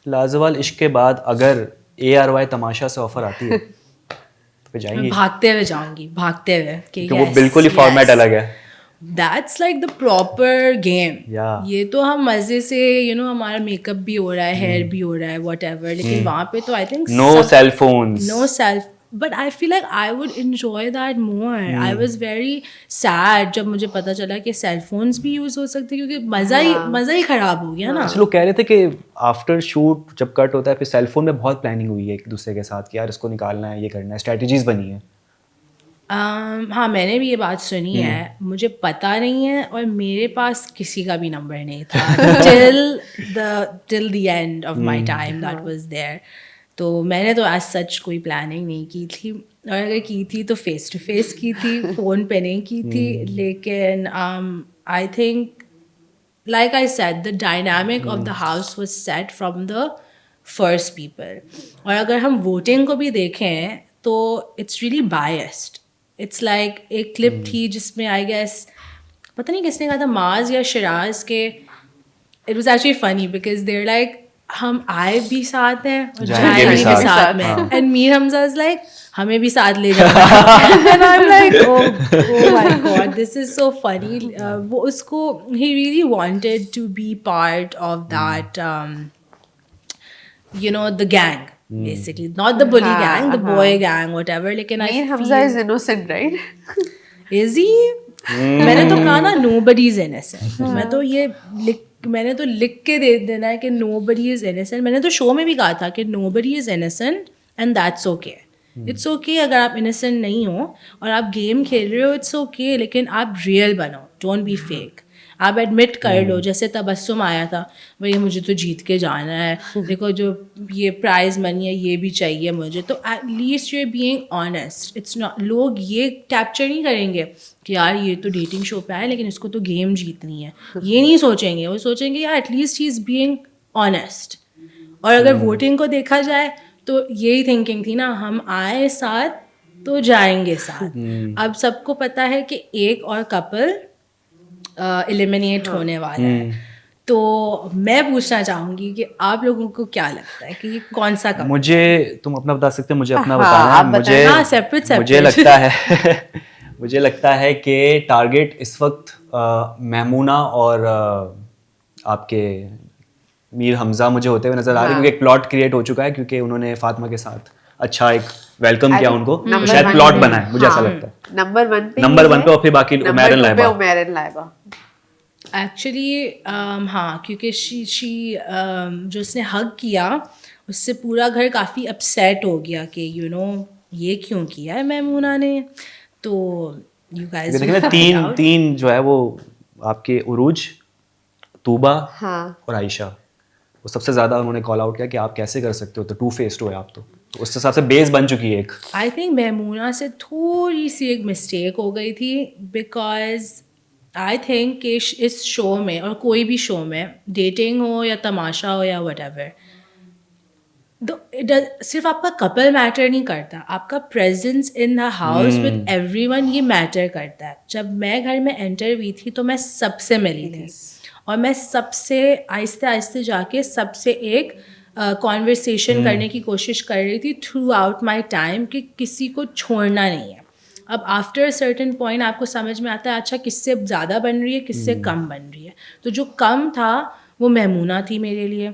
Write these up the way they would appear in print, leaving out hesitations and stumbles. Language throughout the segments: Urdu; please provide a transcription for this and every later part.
لازوال عشق کے بعد اگر ARY تماشا سے آفر آتی ہے تو پھر جائیں گی؟ بھاگتے ہوئے جاؤں گی, بھاگتے ہوئے, کہ وہ بالکل ہی فارمیٹ الگ ہے. That's like the proper game. Yeah. یہ تو ہم مزے سے ہمارا میک اپ بھی ہو رہا ہے, ہیئر بھی ہو رہا ہے, وٹ ایور, لیکن وہاں پہ تو I think no cell phones, no self, but I feel like I would enjoy that more. I was very sad جب مجھے پتا چلا کہ سیل فونز بھی یوز ہو سکتے, کیونکہ مزہ ہی خراب ہو گیا نا. کچھ لوگ کہہ رہے تھے کہ آفٹر شوٹ جب کٹ ہوتا ہے پھر سیل فون میں بہت پلاننگ ہوئی ہے ایک دوسرے کے ساتھ کہ یار اس کو نکالنا ہے, یہ کرنا ہے, اسٹریٹجیز بنی ہیں. ہاں میں نے بھی یہ بات سنی ہے, مجھے پتہ نہیں ہے, اور میرے پاس کسی کا بھی نمبر نہیں تھا till the end of my time that was there. تو میں نے تو ایز سچ کوئی پلاننگ نہیں کی تھی, اور اگر کی تھی تو فیس ٹو فیس کی تھی, فون پہ نہیں کی تھی. لیکن I think like I said, the dynamic of the house was set from the first people. اور اگر ہم ووٹنگ کو بھی دیکھیں تو it's really biased. It's like ایک کلپ تھی جس میں I guess پتہ نہیں کس نے کہا تھا, معاذ یا شراز کے, it was actually funny because they're like ہم آئے بھی ساتھ ہیں اور جائیں بھی ساتھ میں, and Mir Hamza is like ہمیں بھی ساتھ لے جانا. And I'm like oh my god, this is so funny. وہ اس کو he really wanted to be part of that the gang basically, not the bully gang, the boy gang, whatever. لیکن Mir Hamza is innocent, right? is he? میں نے تو کہا نا nobody is innocent. میں نے تو لکھ کے دے دینا ہے کہ nobody is innocent. میں نے تو شو میں بھی کہا تھا کہ nobody is innocent and that's okay. It's okay اگر آپ innocent نہیں ہو اور آپ گیم کھیل رہے ہو, it's okay, لیکن آپ ریئل بنو, don't be fake. آپ ایڈمٹ کر لو, جیسے تبسم آیا تھا, بھائی مجھے تو جیت کے جانا ہے, دیکھو جو یہ پرائز منی ہے یہ بھی چاہیے مجھے, تو at least you are being honest. It's not, لوگ یہ کیپچر نہیں کریں گے کہ یار یہ تو ڈیٹنگ شو پہ آئے لیکن اس کو تو گیم جیتنی ہے, یہ نہیں سوچیں گے. وہ سوچیں گے یار at least he is being honest. اور اگر ووٹنگ کو دیکھا جائے تو یہی تھنکنگ تھی نا, ہم آئے ساتھ تو جائیں گے ساتھ. اب سب کو پتہ ہے کہ ایک اور کپل ایلیمینیٹ ہونے والا ہے, تو میں پوچھنا چاہوں گی کہ آپ لوگوں کو کیا لگتا ہے کہ یہ کون سا کپل؟ مجھے تم اپنا بتا سکتے ہیں, مجھے اپنا بتانا ہے. مجھے لگتا ہے کہ ٹارگیٹ اس وقت میمونہ اور آپ کے میر حمزہ مجھے ہوتے ہوئے نظر آ رہے ہیں, کیونکہ ایک پلاٹ کریٹ ہو چکا ہے, کیونکہ انہوں نے فاطمہ کے ساتھ اچھا ایک ویلکم کیا ان کو, شاید پلاٹ بنا ہے, مجھے ایسا لگتا ہے. نمبر 1 پہ, اور پھر باقی عمیرن لائبہ. ایکچولی ہاں, کیونکہ شی جو اس نے حگ کیا اس سے پورا گھر کافی اپسیٹ ہو گیا کہ یہ کیوں کیا ہے میمونہ نے. تو یو گائز تین جو ہے وہ آپ کے عروج, طوبہ اور عائشہ, وہ سب سے زیادہ انہوں نے کال آؤٹ کیا کہ آپ کیسے کر سکتے ہو, تو ٹو فیسڈ ہوئے آپ, تو اس حساب سے بیس بن چکی ہے ایک. آئی تھنک میمونہ سے تھوڑی سی ایک مسٹیک ہو گئی تھی, بیکاز آئی تھنک کہ اس شو میں اور کوئی بھی شو میں, ڈیٹنگ ہو یا تماشا ہو یا وٹ ایور, صرف آپ کا کپل میٹر نہیں کرتا, آپ کا presence in the house with every one یہ میٹر کرتا ہے. جب میں گھر میں انٹر ہوئی تھی تو میں سب سے ملی تھی, اور میں سب سے آہستہ آہستہ جا کے سب سے ایک کانورسیشن کرنے کی کوشش کر رہی تھی تھرو آؤٹ مائی ٹائم, کہ کسی کو چھوڑنا نہیں ہے. اب آفٹر سرٹن پوائنٹ آپ کو سمجھ میں آتا ہے اچھا کس سے زیادہ بن رہی ہے, کس سے کم بن رہی ہے. تو جو کم تھا وہ میمونہ تھی میرے لیے,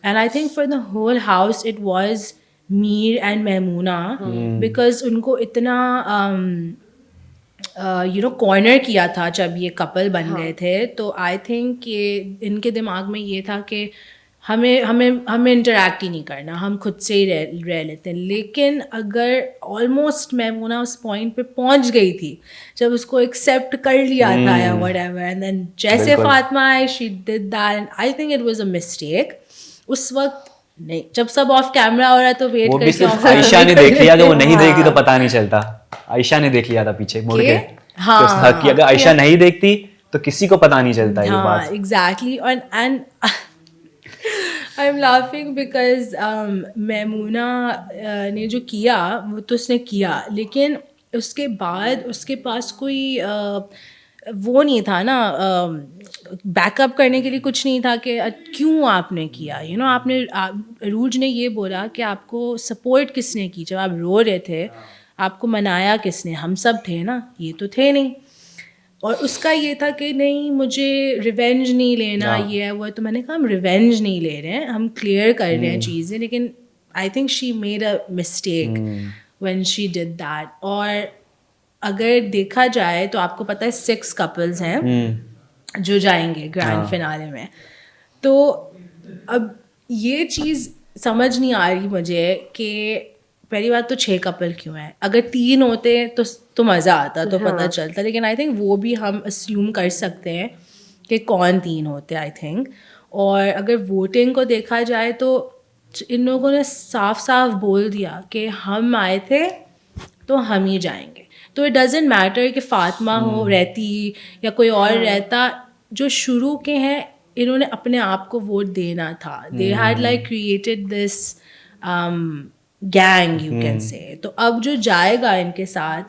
and I think for the whole house it was Mir and Maimoona, because ان کو اتنا کارنر کیا تھا جب یہ کپل بن گئے تھے. تو آئی تھنک کہ ان کے دماغ میں یہ تھا کہ ہمیں انٹریکٹ ہی نہیں کرنا, ہم خود سے ہی رہ لیتے ہیں. لیکن اگر آلموسٹ میمونہ اس پوائنٹ پہ پہنچ گئی تھی جب اس کو ایکسیپٹ کر لیا تھا یا وٹ ایور, اینڈ دین جیسے Fatima I she did that, and I think it was a mistake. اس وقت نہیں, جب سب آف کیمرا ہو رہا ہے تو ویٹ کر کے عائشہ نے دیکھ لیا, کہ وہ نہیں دیکھتی تو پتہ نہیں چلتا. عائشہ نے دیکھ لیا تھا پیچھے مڑ کے, اگر عائشہ نہیں دیکھتی تو کسی کو پتہ نہیں چلتا یہ بات. Exactly. And I am laughing because Maimoona نے جو کیا وہ تو اس نے کیا, لیکن اس کے بعد اس کے پاس کوئی وہ نہیں تھا نا, بیک اپ کرنے کے لیے کچھ نہیں تھا کہ کیوں آپ نے کیا, یو نو, آپ نے, عروج نے یہ بولا کہ آپ کو سپورٹ کس نے کی جب آپ رو رہے تھے, آپ کو منایا کس نے, ہم سب تھے نا, یہ تو تھے نہیں. اور اس کا یہ تھا کہ نہیں مجھے ریونج نہیں لینا, یہ ہے وہ. تو میں نے کہا ہم ریونج نہیں لے رہے ہیں, ہم کلیئر کر رہے ہیں چیزیں. لیکن I think she made a mistake when she did that. اور اگر دیکھا جائے تو آپ کو پتہ ہے 6 کپلز ہیں جو جائیں گے گرینڈ فنالے میں. تو اب یہ چیز سمجھ نہیں آ رہی مجھے کہ پہلی بات تو 6 کپل کیوں ہیں, اگر 3 ہوتے تو مزہ آتا, تو پتہ چلتا. لیکن آئی تھنک وہ بھی ہم اسیوم کر سکتے ہیں کہ کون 3 ہوتے آئی تھنک. اور اگر ووٹنگ کو دیکھا جائے تو ان لوگوں نے صاف صاف بول دیا کہ ہم آئے تھے تو ہم ہی جائیں گے. تو اٹ ڈزنٹ میٹر کہ فاطمہ ہو رہتی یا کوئی اور رہتا, جو شروع کے ہیں انہوں نے اپنے آپ کو ووٹ دینا تھا. They had like created this gang you can say. تو اب جو جائے گا ان کے ساتھ